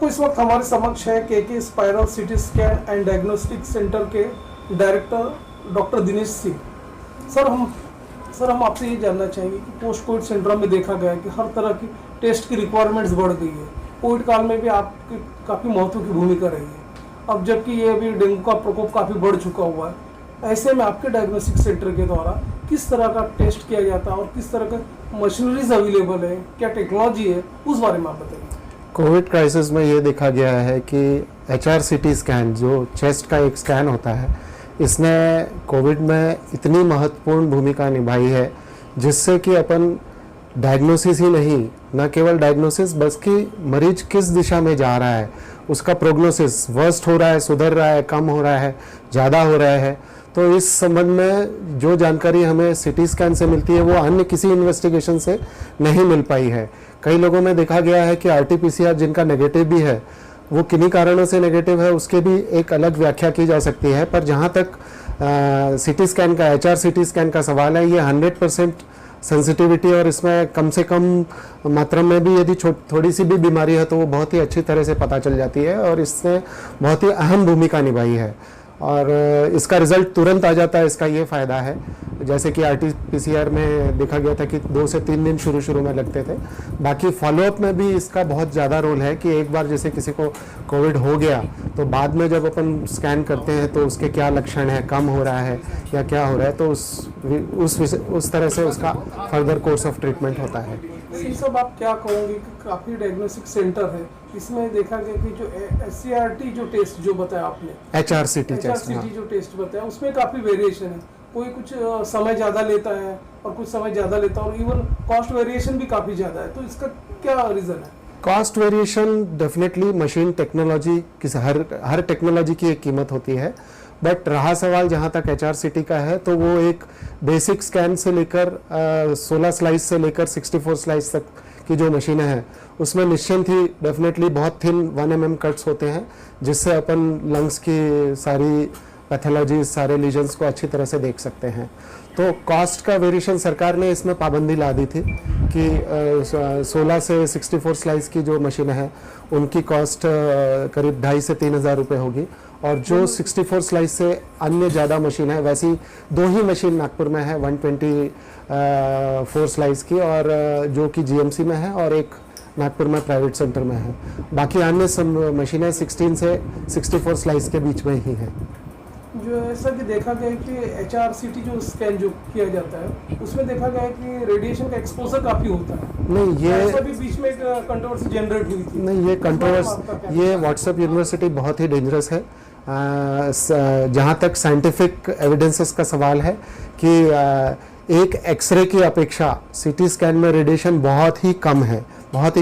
तो इस वक्त हमारे समक्ष है के spiral city scan and diagnostic centre के director doctor Dinesh Singh. Sir हम आपसे ये जानना चाहेंगे कि पोस्ट कोविड सिंड्रोम में देखा गया है कि हर तरह की टेस्ट की रिक्वायरमेंट्स बढ़ गई है। कोविड काल में भी आपकी काफ़ी महत्व की भूमिका रही है। अब जबकि ये अभी डेंगू का प्रकोप काफ़ी बढ़ चुका हुआ है, ऐसे में आपके डायग्नोस्टिक सेंटर के द्वारा किस तरह का टेस्ट किया जाता है और किस तरह का मशीनरीज अवेलेबल है, क्या टेक्नोलॉजी है, उस बारे में आप बताइए। कोविड क्राइसिस में ये देखा गया है कि HRCT स्कैन जो चेस्ट का एक स्कैन होता है, इसने कोविड में इतनी महत्वपूर्ण भूमिका निभाई है जिससे कि अपन डायग्नोसिस ही नहीं, न केवल डायग्नोसिस बल्कि मरीज किस दिशा में जा रहा है, उसका प्रोग्नोसिस वर्स्ट हो रहा है, सुधर रहा है, कम हो रहा है, ज़्यादा हो रहा है, तो इस संबंध में जो जानकारी हमें सिटी स्कैन से मिलती है वो अन्य किसी इन्वेस्टिगेशन से नहीं मिल पाई है। कई लोगों में देखा गया है कि RT-PCR जिनका नेगेटिव भी है, वो किन्हीं कारणों से नेगेटिव है, उसके भी एक अलग व्याख्या की जा सकती है। पर जहाँ तक सिटी स्कैन का HRCT स्कैन का सवाल है, ये 100% सेंसिटिविटी और इसमें कम से कम मात्रा में भी यदि थोड़ी सी भी बीमारी है तो वो बहुत ही अच्छी तरह से पता चल जाती है और इसने बहुत ही अहम भूमिका निभाई है और इसका रिजल्ट तुरंत आ जाता है। इसका ये फ़ायदा है, जैसे कि RT-PCR में देखा गया था कि 2 से 3 दिन शुरू में लगते थे। बाकी फॉलोअप में भी इसका बहुत ज़्यादा रोल है कि एक बार जैसे किसी को कोविड हो गया तो बाद में जब अपन स्कैन करते हैं तो उसके क्या लक्षण है, कम हो रहा है या क्या हो रहा है, तो उस तरह से उसका फर्दर कोर्स ऑफ ट्रीटमेंट होता है। ये सब आप क्या कहोगे कि काफ़ी डायग्नोस्टिक सेंटर है, इसमें देखा गया कि जो SCRT जो टेस्ट जो बताया आपने, HRCT जो टेस्ट बताया उसमें काफ़ी वेरिएशन है। कोई कुछ समय ज़्यादा लेता है और कुछ समय ज़्यादा लेता है और इवन कॉस्ट वेरिएशन भी काफ़ी ज़्यादा है, तो इसका क्या रीज़न है? Cost variation definitely machine technology की हर टेक्नोलॉजी की एक कीमत होती है, बट रहा सवाल जहाँ तक HRCT का है तो वो एक बेसिक स्कैन से लेकर 16 स्लाइस से लेकर 64 स्लाइस तक की जो मशीनें हैं उसमें निश्चिंत ही डेफिनेटली बहुत थिन 1 mm कट्स होते हैं जिससे अपन लंग्स की सारी पैथोलॉजी, सारे लीजन्स को अच्छी तरह से देख सकते हैं। तो कॉस्ट का वेरिएशन सरकार ने इसमें पाबंदी ला दी थी कि 16 से 64 स्लाइस की जो मशीनें हैं उनकी कॉस्ट करीब 2,500 से 3,000 रुपये होगी और जो 64 स्लाइस से अन्य ज़्यादा मशीन है, वैसी 2 ही मशीन नागपुर में है 124 स्लाइस की और जो कि GMC में है और एक नागपुर में प्राइवेट सेंटर में है। बाकी अन्य मशीनें 16 से 64 स्लाइस के बीच में ही हैं। जो ऐसा कि देखा गया है कि HRCT जो स्कैन जो किया जाता है उसमें देखा गया है कि रेडिएशन का एक्सपोजर काफ़ी होता है। नहीं, ये ऐसा भी बीच में एक कंट्रोवर्सी जनरेट हुई थी। नहीं, ये कंट्रोवर्सी, ये व्हाट्सएप यूनिवर्सिटी बहुत ही डेंजरस है। जहाँ तक साइंटिफिक एविडेंसेस का सवाल है कि एक एक्सरे की अपेक्षा सिटी स्कैन में रेडिएशन बहुत ही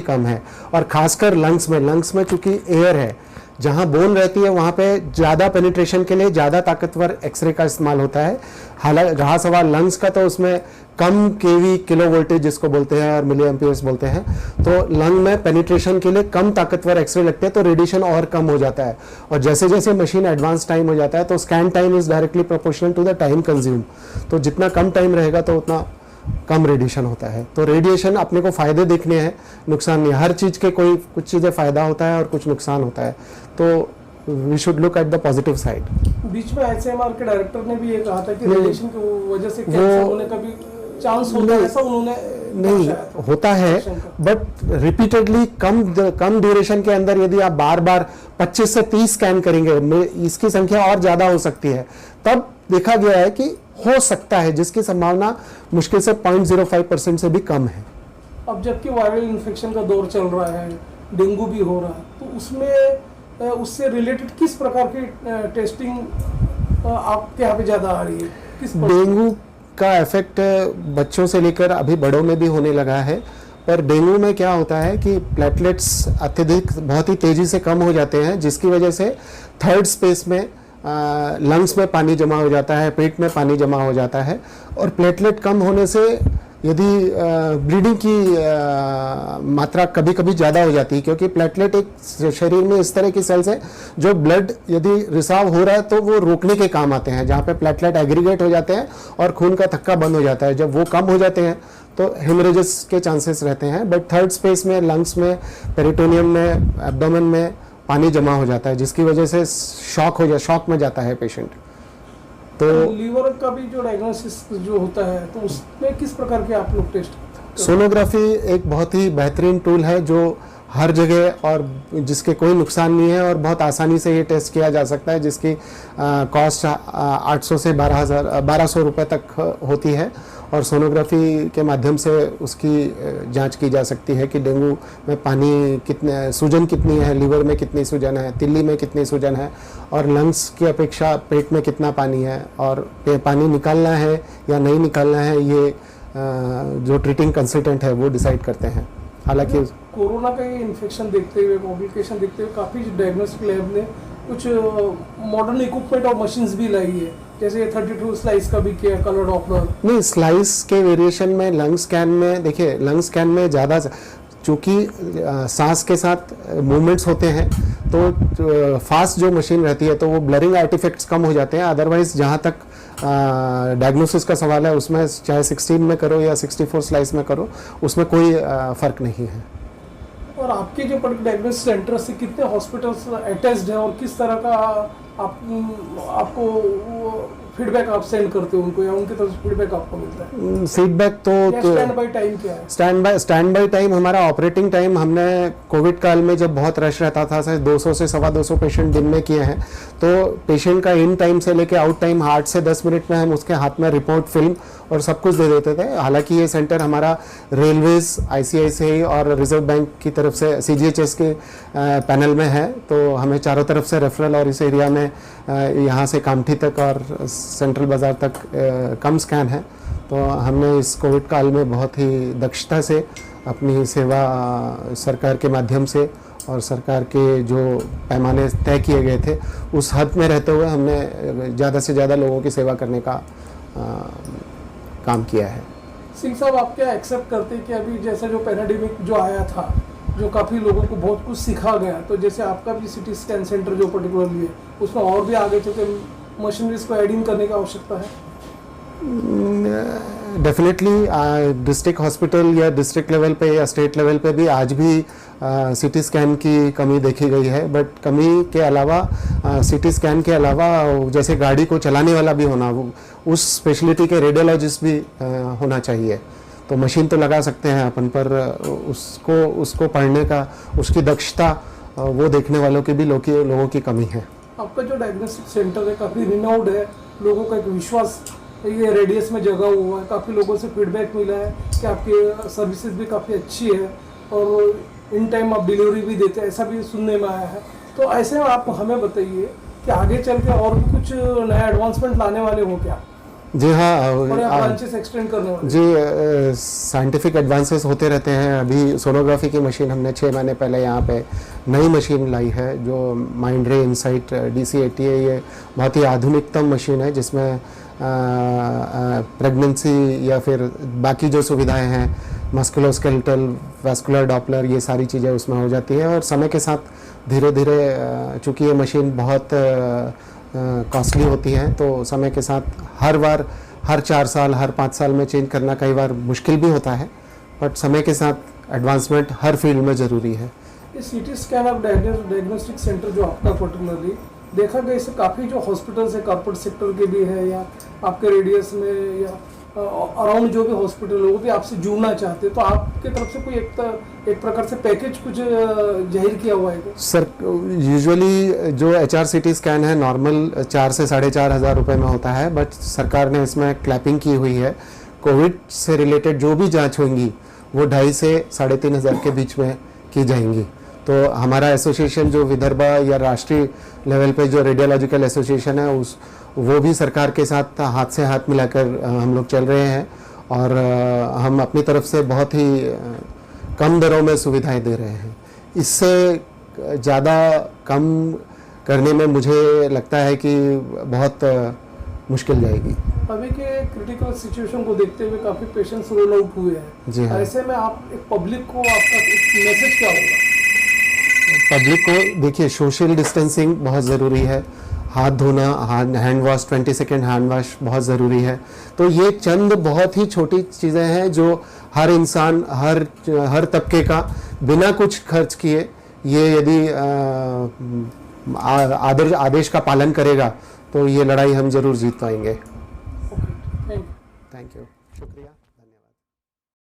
कम है और खासकर लंग्स में चूंकि एयर है, जहाँ बोन रहती है वहाँ पे ज़्यादा पेनिट्रेशन के लिए ज़्यादा ताकतवर एक्सरे का इस्तेमाल होता है। हालांकि रहा सवाल लंग्स का, तो उसमें कम केवी किलो वोल्टेज जिसको बोलते हैं और मिली एम्पियर्स बोलते हैं, तो लंग में पेनिट्रेशन के लिए कम ताकतवर एक्सरे लगते हैं तो रेडिएशन और कम हो जाता है और जैसे जैसे मशीन एडवांस टाइम हो जाता है तो scan time is directly proportional to the time consume. तो जितना कम टाइम रहेगा तो उतना कम रेडिएशन होता है। तो रेडिएशन अपने को फ़ायदे देखने हैं, नुकसान नहीं। हर चीज़ के कुछ चीज़ें फ़ायदा होता है और कुछ नुकसान होता है, तो we should look at the positive side. बीच में HMR के डायरेक्टर ने भी ये कहा था कि रेडिएशन की वजह से कैंसर होने का भी चांस होता है, ऐसा उन्होंने नहीं होता है, बट रिपीटेडली कम ड्यूरेशन के अंदर यदि आप बार बार 25 से 30 स्कैन करेंगे, इसकी संख्या और ज़्यादा हो सकती है। तब देखा गया है कि हो सकता है, जिसकी संभावना मुश्किल से 0.05% से भी कम है। अब जबकि वायरल इन्फेक्शन का दौर चल रहा है, डेंगू भी हो रहा है, तो उसमें उससे रिलेटेड किस प्रकार की टेस्टिंग आपके यहाँ पे ज़्यादा आ रही है? डेंगू का इफेक्ट बच्चों से लेकर अभी बड़ों में भी होने लगा है, पर डेंगू में क्या होता है कि प्लेटलेट्स अत्यधिक बहुत ही तेज़ी से कम हो जाते हैं, जिसकी वजह से थर्ड स्पेस में लंग्स में पानी जमा हो जाता है, पेट में पानी जमा हो जाता है और प्लेटलेट कम होने से यदि ब्लीडिंग की मात्रा कभी कभी ज़्यादा हो जाती है, क्योंकि प्लेटलेट एक शरीर में इस तरह की सेल्स है जो ब्लड यदि रिसाव हो रहा है तो वो रोकने के काम आते हैं, जहाँ पे प्लेटलेट एग्रीगेट हो जाते हैं और खून का थक्का बंद हो जाता है। जब वो कम हो जाते हैं तो हेमरेजेस के चांसेस रहते हैं। बट थर्ड स्पेस में, लंग्स में, पेरिटोनियम में, एब्डोमेन में पानी जमा हो जाता है, जिसकी वजह से शॉक में जाता है पेशेंट। तो लीवर का भी जो डायग्नोसिस जो होता है तो उसमें किस प्रकार के आप लोग टेस्ट करते हो? सोनोग्राफी एक बहुत ही बेहतरीन टूल है जो हर जगह और जिसके कोई नुकसान नहीं है और बहुत आसानी से ये टेस्ट किया जा सकता है, जिसकी कॉस्ट 800 से 1200 रुपये तक होती है। और सोनोग्राफी के माध्यम से उसकी जांच की जा सकती है कि डेंगू में पानी कितने, सूजन कितनी है, लीवर में कितनी सूजन है, तिल्ली में कितनी सूजन है, और लंग्स की अपेक्षा पेट में कितना पानी है, और पानी निकालना है या नहीं निकालना है, ये जो ट्रीटिंग कंसल्टेंट है वो डिसाइड करते हैं। हालांकि कोरोना का ये इन्फेक्शन देखते हुए, कॉम्प्लिकेशन देखते हुए काफ़ी डायग्नोस्टिक लैब ने कुछ मॉडर्न इक्विपमेंट और मशीन्स भी लाई है, जैसे 32 स्लाइस का भी किया, कलर डॉपलर। नहीं, स्लाइस के वेरिएशन में लंग स्कैन में देखिए, लंग स्कैन में ज़्यादा, चूँकि सांस के साथ मूवमेंट्स होते हैं तो फास्ट जो मशीन रहती है तो वो ब्लरिंग आर्टिफैक्ट्स कम हो जाते हैं। अदरवाइज जहाँ तक डायग्नोसिस का सवाल है, उसमें चाहे 16 में करो या 64 स्लाइस में करो, उसमें कोई फ़र्क नहीं है। और आपके जो डायग्नोसिस सेंटर से कितने हॉस्पिटल्स अटैच्ड हैं और किस तरह का आपको फीडबैक आप सेंड करते हो उनको, या उनकी तरफ से फीडबैक आपको मिलता है? फीडबैक तो स्टैंड बाय टाइम क्या है? स्टैंड बाय टाइम, हमारा ऑपरेटिंग टाइम, हमने कोविड काल में जब बहुत रश रहता था, 200 से 250 पेशेंट दिन में किए हैं, तो पेशेंट का इन टाइम से लेके आउट टाइम 8 से 10 मिनट में हम उसके हाथ में रिपोर्ट, फिल्म और सब कुछ दे देते थे। हालांकि ये सेंटर हमारा रेलवेज, ICICI और रिजर्व बैंक की तरफ से CGHS के पैनल में है, तो हमें चारों तरफ से रेफरल, और इस एरिया में यहाँ से कामठी तक और सेंट्रल बाज़ार तक कम स्कैन है। तो हमने इस कोविड काल में बहुत ही दक्षता से अपनी सेवा सरकार के माध्यम से और सरकार के जो पैमाने तय किए गए थे उस हद में रहते हुए हमने ज़्यादा से ज़्यादा लोगों की सेवा करने का काम किया है। सिंह साहब, आप क्या एक्सेप्ट करते हैं कि अभी जैसा जो पैराडेमिक जो आया था, जो काफ़ी लोगों को बहुत कुछ सिखा गया, तो जैसे आपका भी CT स्कैन सेंटर जो पर्टिकुलरली है, उसमें और भी आगे चलके मशीनरीज को एड इन करने की आवश्यकता है? डेफिनेटली डिस्ट्रिक्ट हॉस्पिटल या डिस्ट्रिक्ट लेवल पे या स्टेट लेवल पे भी आज भी CT स्कैन की कमी देखी गई है। बट कमी के अलावा, CT स्कैन के अलावा, जैसे गाड़ी को चलाने वाला भी होना, उस स्पेशलिटी के रेडियोलॉजिस्ट भी होना चाहिए। तो मशीन तो लगा सकते हैं अपन, पर उसको पढ़ने का, उसकी दक्षता, वो देखने वालों की भी लोगों की कमी है। आपका जो डायग्नोस्टिक सेंटर है काफ़ी रिनाउंड है, लोगों का एक विश्वास ये रेडियस में जगा हुआ है, काफ़ी लोगों से फीडबैक मिला है कि आपकी सर्विसेज भी काफ़ी अच्छी है और इन टाइम आप डिलीवरी भी देते हैं, ऐसा भी सुनने में आया है। तो ऐसे में आप हमें बताइए कि आगे चल के और भी कुछ नया एडवांसमेंट लाने वाले हो क्या? जी हाँ, ब्रांचेस एक्सटेंड करने वाले? जी, साइंटिफिक एडवांसेस होते रहते हैं। अभी सोनोग्राफी की मशीन हमने 6 महीने पहले यहाँ पे नई मशीन लाई है, जो माइंडरे इनसाइट DC80 है। ये बहुत ही आधुनिकतम मशीन है, जिसमें प्रेगनेंसी या फिर बाकी जो सुविधाएं हैं, मस्कुलोस्केलेटल, वैस्कुलर डॉपलर, ये सारी चीज़ें उसमें हो जाती हैं। और समय के साथ धीरे धीरे, चूँकि ये मशीन बहुत कॉस्टली होती हैं, तो समय के साथ हर 4 साल, हर 5 साल में चेंज करना कई बार मुश्किल भी होता है। बट समय के साथ एडवांसमेंट हर फील्ड में ज़रूरी है। ये CT scan of diagnostic centre जो आपका पर्टिकुलरली देखा गया, इससे काफ़ी जो हॉस्पिटल्स है कॉर्पोरेट सेक्टर के भी है, या आपके रेडियस में या अराउंड जो भी हॉस्पिटल है वो भी आपसे जुड़ना चाहते हैं, तो आपके तरफ से कोई एक प्रकार से पैकेज कुछ जाहिर किया हुआ है क्या? सर, यूजुअली जो HRCT स्कैन है नॉर्मल 4 से 4,500 हज़ार रुपये में होता है। बट सरकार ने इसमें क्लैपिंग की हुई है। कोविड से रिलेटेड जो भी जांच होंगी वो 2,500 से 3,500 के बीच में की जाएंगी। तो हमारा एसोसिएशन जो विदर्भा या राष्ट्रीय लेवल पे जो रेडियोलॉजिकल एसोसिएशन है, वो भी सरकार के साथ हाथ से हाथ मिलाकर हम लोग चल रहे हैं, और हम अपनी तरफ से बहुत ही कम दरों में सुविधाएं दे रहे हैं। इससे ज़्यादा कम करने में मुझे लगता है कि बहुत मुश्किल जाएगी। अभी के क्रिटिकल सिचुएशन को देखते हुए काफ़ी पेशेंट्स रोल आउट हुए हैं। जी हाँ। ऐसे में आप एक पब्लिक को आपका एक मैसेज क्या होगा? पब्लिक को देखिए, सोशल डिस्टेंसिंग बहुत ज़रूरी है। हाथ धोना, hand wash, 20 second hand wash बहुत ज़रूरी है। तो ये चंद बहुत ही छोटी चीज़ें हैं जो हर इंसान, हर तबके का बिना कुछ खर्च किए ये यदि आदेश का पालन करेगा तो ये लड़ाई हम ज़रूर जीत पाएंगे। Okay, thank you. Thank you, शुक्रिया।